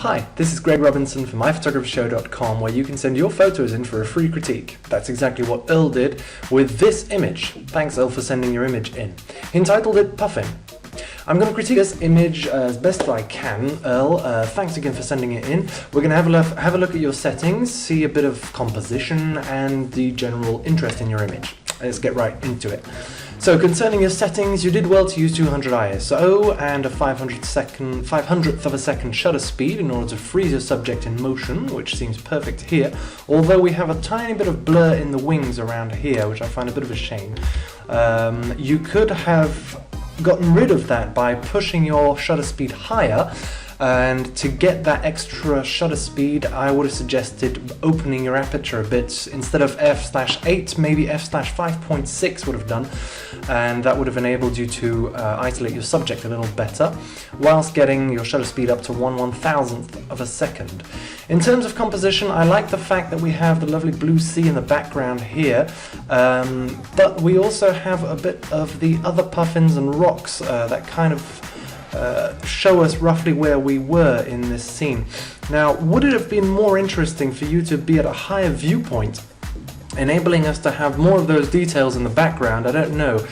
Hi, this is Greg Robinson from myphotographershow.com, where you can send your photos in for a free critique. That's exactly what Earl did with this image. Thanks, Earl, for sending your image in. He entitled it Puffin. I'm going to critique this image as best I can. Earl, thanks again for sending it in. We're going to have a look at your settings, see a bit of composition and the general interest in your image. Let's get right into it. So concerning your settings, you did well to use 200 ISO and a 500th of a second shutter speed in order to freeze your subject in motion, which seems perfect here, although we have a tiny bit of blur in the wings around here, which I find a bit of a shame. You could have gotten rid of that by pushing your shutter speed higher, and to get that extra shutter speed I would have suggested opening your aperture a bit. Instead of f/8, maybe f/5.6 would have done, and that would have enabled you to isolate your subject a little better whilst getting your shutter speed up to 1/1000th of a second. In terms of composition, I like the fact that we have the lovely blue sea in the background here, but we also have a bit of the other puffins and rocks that kind of show us roughly where we were in this scene. Now, would it have been more interesting for you to be at a higher viewpoint, enabling us to have more of those details in the background? I don't know.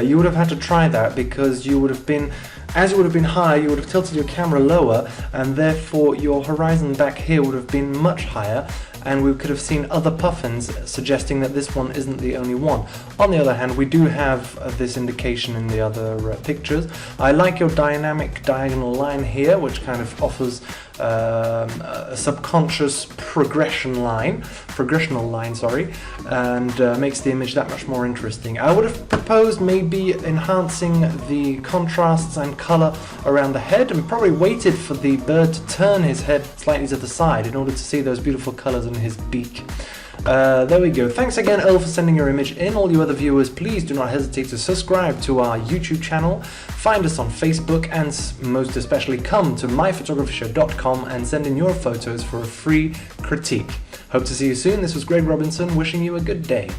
You would have had to try that, because you would have been, as you would have been higher, you would have tilted your camera lower, and therefore your horizon back here would have been much higher, and we could have seen other puffins, suggesting that this one isn't the only one. On the other hand, we do have this indication in the other pictures. I like your dynamic diagonal line here, which kind of offers a subconscious progressional line, and makes the image that much more interesting. I would have proposed maybe enhancing the contrasts and color around the head, and probably waited for the bird to turn his head slightly to the side in order to see those beautiful colors in his beak. There we go. Thanks again, Earl, for sending your image in. All you other viewers, please do not hesitate to subscribe to our YouTube channel, find us on Facebook, and most especially come to myphotographershow.com and send in your photos for a free critique. Hope to see you soon. This was Greg Robinson, wishing you a good day.